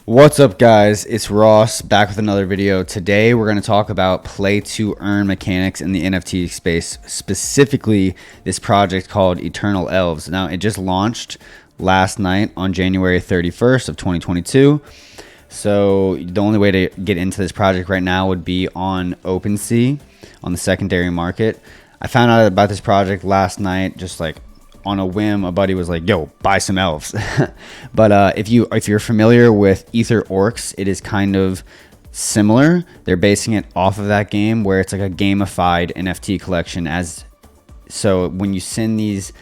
What's up, guys? It's Ross back with another video. Today we're going to talk about play to earn mechanics in the NFT space, specifically this project called Ethernal Elves. Now, it just launched last night on January 31st of 2022. So the only way to get into this project right now would be on OpenSea on the secondary market. I found out about this project last night, just like on a whim. A buddy was like, yo, buy some elves. But if you're familiar with Ether Orcs, it is kind of similar. They're basing it off of that game where it's like a gamified NFT collection. So when you send these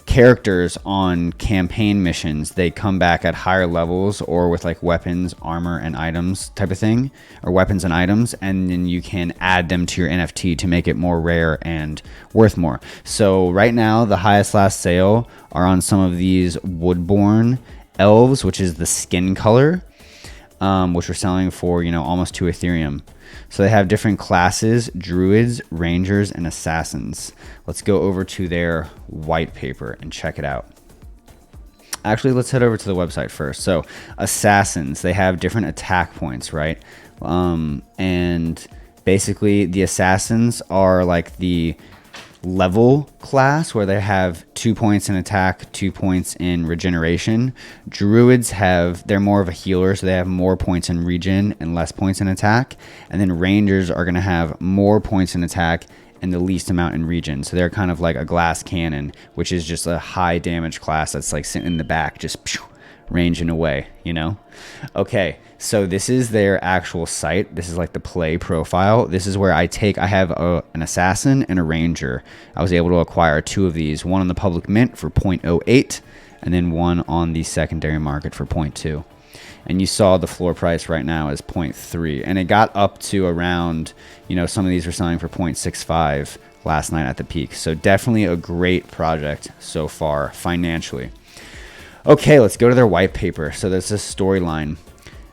characters on campaign missions, they come back at higher levels or with like weapons, armor, and items type of thing, or weapons and items, and then you can add them to your NFT to make it more rare and worth more. So right now the highest last sale are on some of these Woodborn elves, which is the skin color, which we're selling for almost 2 Ethereum. So they have different classes: Druids, Rangers, and Assassins. Let's go over to their white paper and check it out. Actually, let's head over to the website first. So Assassins, they have different attack points, right? And basically the Assassins are like the level class where they have 2 points in attack, 2 points in regeneration. Druids they're more of a healer, so they have more points in regen and less points in attack. And then Rangers are going to have more points in attack and the least amount in regen. So they're kind of like a glass cannon, which is just a high damage class that's like sitting in the back, just ranging away, Okay, so this is their actual site. This is like the play profile. This is where I have an assassin and a ranger. I was able to acquire 2 of these, one on the public mint for 0.08 and then one on the secondary market for 0.2. And you saw the floor price right now is 0.3, and it got up to around, some of these were selling for 0.65 last night at the peak. So definitely a great project so far financially. Okay, let's go to their white paper. So there's this storyline.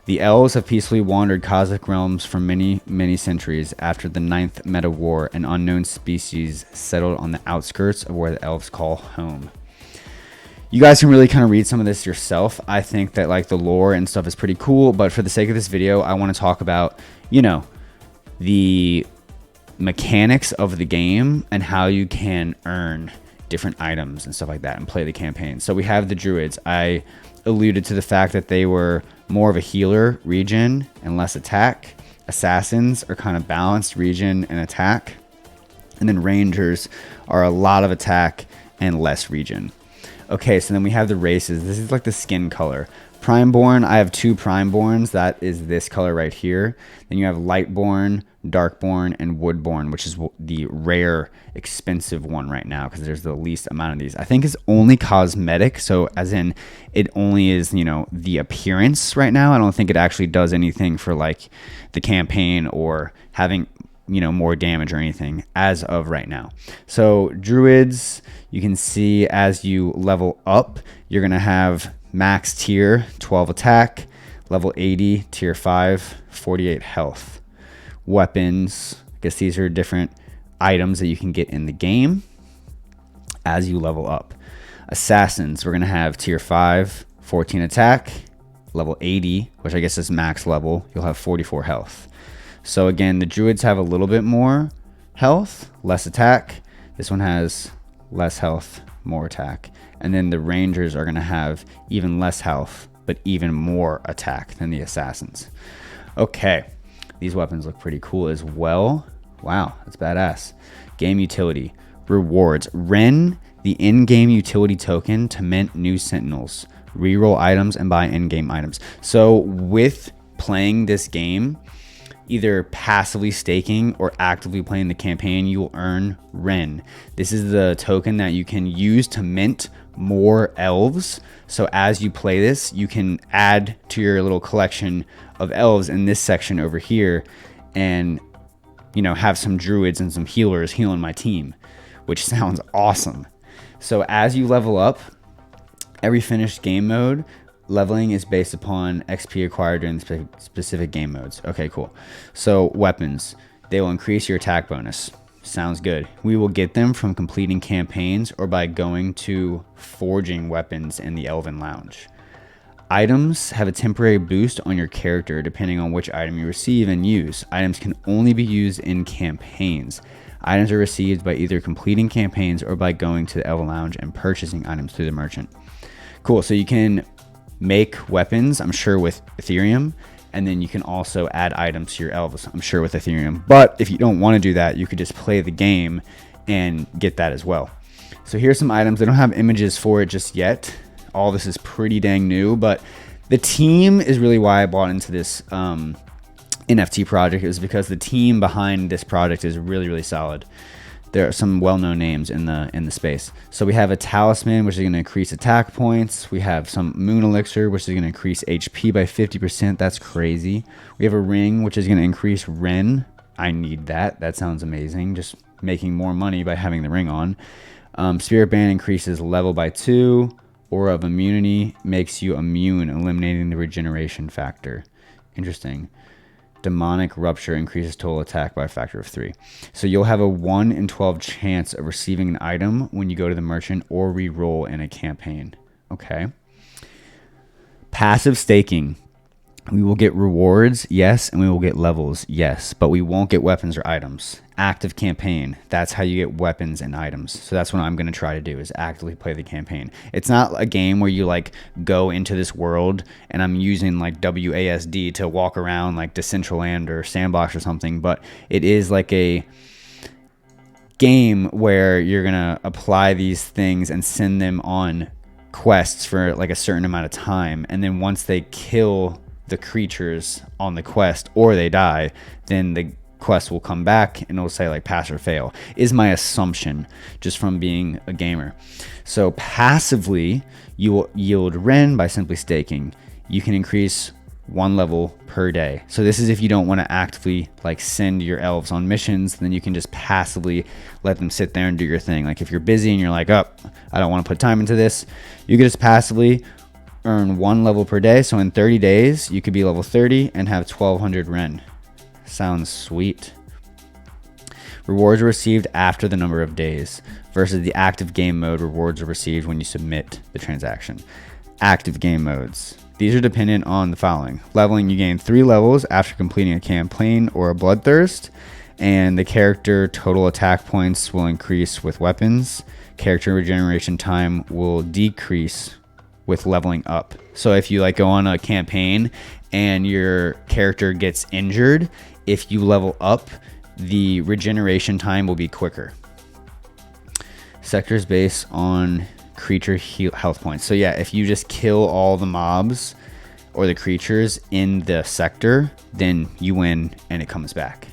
The elves have peacefully wandered cosmic realms for many, many centuries. After the 9th meta war, an unknown species settled on the outskirts of where the elves call home. You guys can really kind of read some of this yourself. I think that like the lore and stuff is pretty cool, but for the sake of this video, I want to talk about, the mechanics of the game and how you can earn different items and stuff like that and play the campaign. So we have the Druids. I alluded to the fact that they were more of a healer, regen, and less attack. Assassins are kind of balanced, regen and attack. And then Rangers are a lot of attack and less regen. Okay, so then we have the races. This is like the skin color. Primeborn, I have 2 Primeborns. That is this color right here. Then you have Lightborn, Darkborn, and Woodborn, which is the rare, expensive one right now because there's the least amount of these. I think it's only cosmetic, so as in it only is, the appearance right now. I don't think it actually does anything for like the campaign or having more damage or anything as of right now. So Druids, you can see as you level up, you're going to have max tier 12 attack, level 80 tier 5, 48 health. Weapons, I guess these are different items that you can get in the game as you level up. Assassins, we're going to have tier 5, 14 attack, level 80, which I guess is max level. You'll have 44 health. So again, the Druids have a little bit more health, less attack. This one has less health, more attack. And then the Rangers are going to have even less health, but even more attack than the Assassins. Okay, these weapons look pretty cool as well. Wow, that's badass. Game utility. Rewards. Ren the in-game utility token to mint new Sentinels. Reroll items and buy in-game items. So with playing this game, either passively staking or actively playing the campaign, you will earn Ren. This is the token that you can use to mint more elves. So as you play this, you can add to your little collection of elves in this section over here and, have some Druids and some healers healing my team, which sounds awesome. So as you level up, every finished game mode, leveling is based upon XP acquired during specific game modes. Okay, cool. So weapons, they will increase your attack bonus. Sounds good. We will get them from completing campaigns or by going to forging weapons in the Elven Lounge. Items have a temporary boost on your character depending on which item you receive and use. Items can only be used in campaigns. Items are received by either completing campaigns or by going to the Elven Lounge and purchasing items through the merchant. Cool. So you can make weapons, I'm sure, with Ethereum, and then you can also add items to your elves, I'm sure, with Ethereum. But if you don't want to do that, you could just play the game and get that as well. So here's some items. They don't have images for it just yet. All this is pretty dang new, but the team is really why I bought into this NFT project. Is because the team behind this project is really, really solid. There are some well-known names in the space. So we have a talisman, which is going to increase attack points. We have some moon elixir, which is going to increase HP by 50%. That's crazy. We have a ring, which is going to increase Ren. I need that. That sounds amazing. Just making more money by having the ring on. Spirit Band increases level by 2. Aura of immunity makes you immune, eliminating the regeneration factor. Interesting. Demonic Rupture increases total attack by a factor of 3. So you'll have a 1 in 12 chance of receiving an item when you go to the merchant or re-roll in a campaign. Okay. Passive staking. We will get rewards, yes, and we will get levels, yes, but we won't get weapons or items. Active campaign. That's how you get weapons and items. So that's what I'm going to try to do, is actively play the campaign. It's not a game where you like go into this world and I'm using like WASD to walk around like Decentraland or Sandbox or something, but it is like a game where you're going to apply these things and send them on quests for like a certain amount of time. And then once they kill the creatures on the quest or they die, then the quest will come back and it'll say like pass or fail, is my assumption just from being a gamer. So passively, you will yield Ren by simply staking. You can increase 1 level per day. So this is if you don't want to actively like send your elves on missions, then you can just passively let them sit there and do your thing. Like if you're busy and you're like, oh, I don't want to put time into this, you can just passively earn 1 level per day. So in 30 days, you could be level 30 and have 1200 Ren. Sounds sweet. Rewards are received after the number of days versus the active game mode. Rewards are received when you submit the transaction. Active game modes. These are dependent on the following. Leveling, you gain 3 levels after completing a campaign or a bloodthirst, and the character total attack points will increase with weapons. Character regeneration time will decrease with leveling up. So if you like go on a campaign and your character gets injured, if you level up, the regeneration time will be quicker. Sectors based on creature health points. So yeah, if you just kill all the mobs or the creatures in the sector, then you win and it comes back.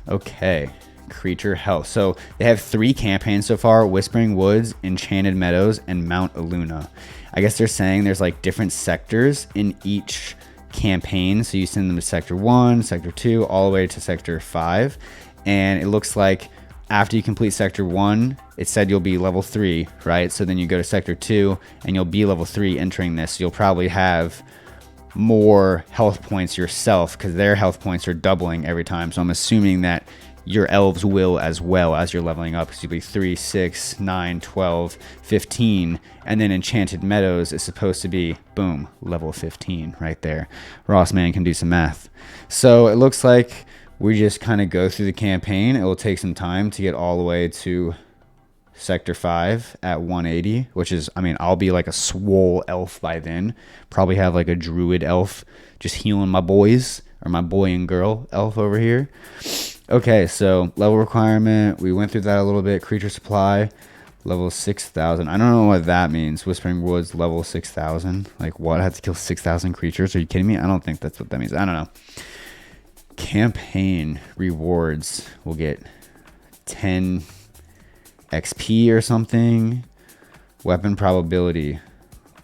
Okay. Creature health. So they have 3 campaigns so far: Whispering Woods, Enchanted Meadows, and Mount Aluna. I guess they're saying there's like different sectors in each campaign. So you send them to sector 1, sector 2, all the way to sector 5. And it looks like after you complete sector 1, it said you'll be level 3, right? So then you go to sector 2 and you'll be level 3 entering this. You'll probably have more health points yourself because their health points are doubling every time. So I'm assuming that your elves will as well as you're leveling up, because you'll be 3, 6, 9, 12, 15, and then Enchanted Meadows is supposed to be, boom, level 15 right there. Ross Man can do some math. So it looks like we just kind of go through the campaign. It will take some time to get all the way to Sector 5 at 180, which is, I mean, I'll be like a swole elf by then. Probably have like a druid elf just healing my boys, or my boy and girl elf over here. Okay, so level requirement, we went through that a little bit. Creature supply, level 6,000. I don't know what that means. Whispering Woods, level 6,000. Like, what? I have to kill 6,000 creatures? Are you kidding me? I don't think that's what that means. I don't know. Campaign rewards. We'll get 10 XP or something. Weapon probability.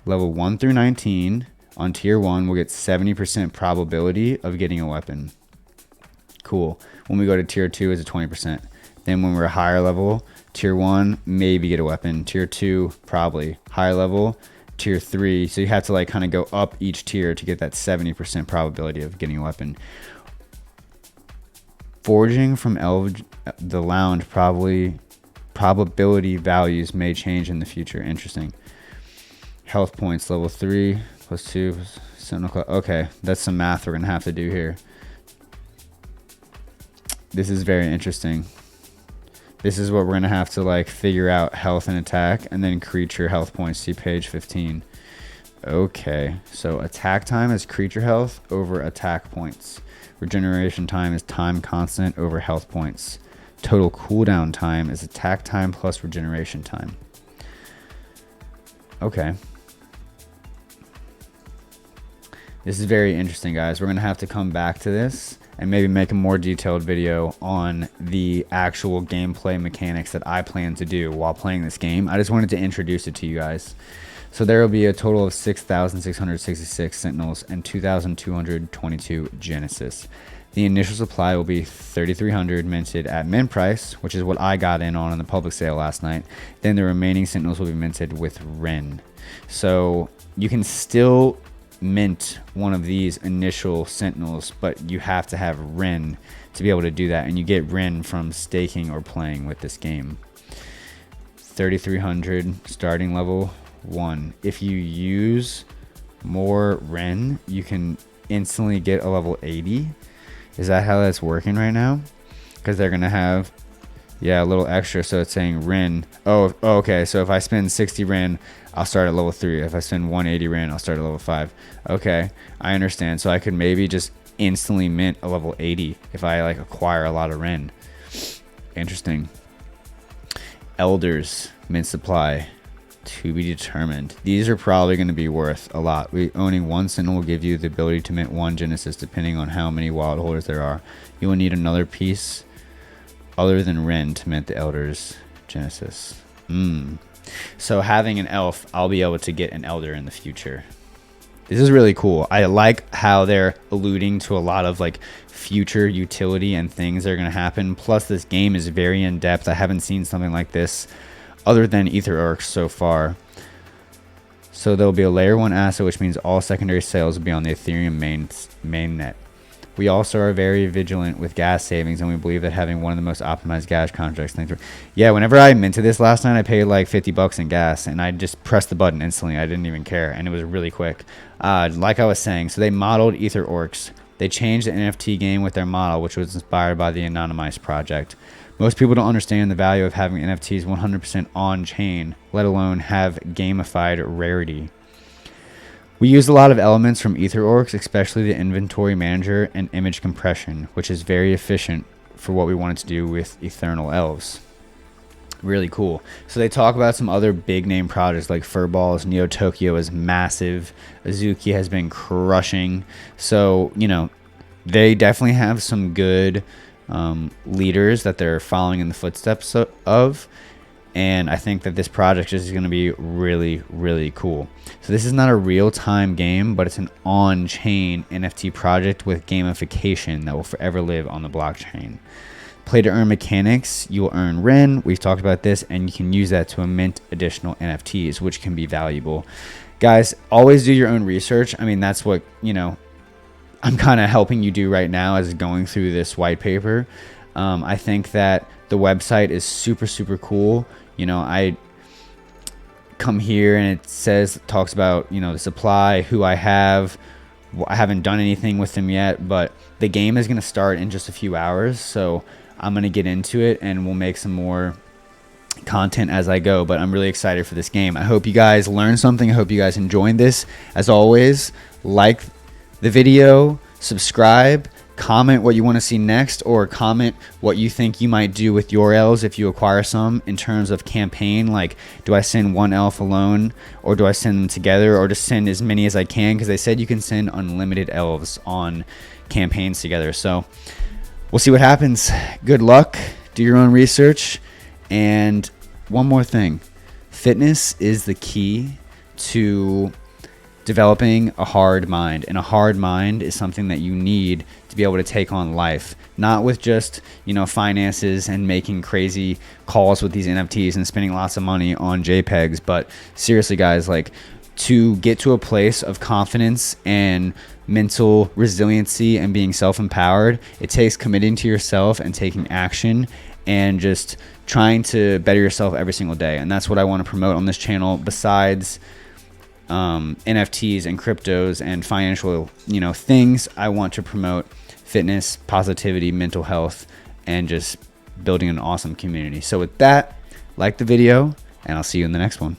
Level 1 through 19. On tier 1, we'll get 70% probability of getting a weapon. Cool. When we go to tier 2, it's a 20%. Then when we're a higher level, tier 1, maybe get a weapon. Tier 2, probably. Higher level, tier 3. So you have to like kind of go up each tier to get that 70% probability of getting a weapon. Forging from the lounge, probability values may change in the future. Interesting. Health points, level 3 plus 2 Sentinel. Okay, that's some math we're gonna have to do here. This is very interesting. This is what we're gonna have to like figure out: health and attack, and then creature health points. See page 15. Okay, so attack time is creature health over attack points. Regeneration time is time constant over health points. Total cooldown time is attack time plus regeneration time. Okay. This is very interesting, guys. We're going to have to come back to this and maybe make a more detailed video on the actual gameplay mechanics that I plan to do while playing this game. I just wanted to introduce it to you guys. So there will be a total of 6,666 Sentinels and 2,222 Genesis. The initial supply will be 3,300 minted at mint price, which is what I got in on the public sale last night. Then the remaining Sentinels will be minted with Ren. So you can still mint one of these initial Sentinels, but you have to have Ren to be able to do that, and you get Ren from staking or playing with this game. 3,300 starting level 1. If you use more Ren, you can instantly get a level 80. Is that how that's working right now? Because they're gonna have, yeah, a little extra. So it's saying Ren. Oh, okay. So if I spend 60 Ren, I'll start at level 3. If I spend 180 Ren, I'll start at level 5. Okay, I understand. So I could maybe just instantly mint a level 80 if I like acquire a lot of Ren. Interesting. Elders mint supply to be determined. These are probably going to be worth a lot. Owning one Sentinel will give you the ability to mint one Genesis depending on how many wild holders there are. You will need another piece other than Ren to mint the Elders Genesis. So having an elf, I'll be able to get an Elder in the future. This is really cool. I like how they're alluding to a lot of like future utility and things that are going to happen. Plus this game is very in depth. I haven't seen something like this other than Ether Orcs so far. So there'll be a layer 1 asset, which means all secondary sales will be on the Ethereum mainnet. We also are very vigilant with gas savings, and we believe that having one of the most optimized gas contracts. Yeah, whenever I minted this last night, I paid like $50 in gas, and I just pressed the button instantly. I didn't even care, and it was really quick. Like I was saying, so they modeled Ether Orcs. They changed the NFT game with their model, which was inspired by the Anonymized project. Most people don't understand the value of having NFTs 100% on-chain, let alone have gamified rarity. We use a lot of elements from Ether Orcs, especially the inventory manager and image compression, which is very efficient for what we wanted to do with Ethernal Elves. Really cool. So they talk about some other big name projects like Furballs. Neo Tokyo is massive. Azuki has been crushing. So, you know, they definitely have some good leaders that they're following in the footsteps of. And I think that this project is going to be really, really cool. So this is not a real-time game, but it's an on-chain NFT project with gamification that will forever live on the blockchain. Play-to-earn mechanics, you will earn Ren. We've talked about this, and you can use that to mint additional NFTs, which can be valuable. Guys, always do your own research. I mean, that's what, you know, I'm kind of helping you do right now as going through this white paper. I think that the website is super, super cool. You know, I come here and it talks about, you know, the supply, who I have. I haven't done anything with them yet, but the game is going to start in just a few hours. So I'm going to get into it and we'll make some more content as I go. But I'm really excited for this game. I hope you guys learned something. I hope you guys enjoyed this. As always, like the video, subscribe, comment what you want to see next, or comment what you think you might do with your elves if you acquire some in terms of campaign. Like, do I send one elf alone, or do I send them together, or just send as many as I can? Because they said you can send unlimited elves on campaigns together. So we'll see what happens. Good luck. Do your own research. And one more thing. Fitness is the key to developing a hard mind, and a hard mind is something that you need to be able to take on life, not with just, you know, finances and making crazy calls with these NFTs and spending lots of money on JPEGs. But seriously, guys, like, to get to a place of confidence and mental resiliency and being self-empowered, it takes committing to yourself and taking action and just trying to better yourself every single day. And that's what I want to promote on this channel. Besides NFTs and cryptos and financial, things. I want to promote fitness, positivity, mental health, and just building an awesome community. So with that, like the video, and I'll see you in the next one.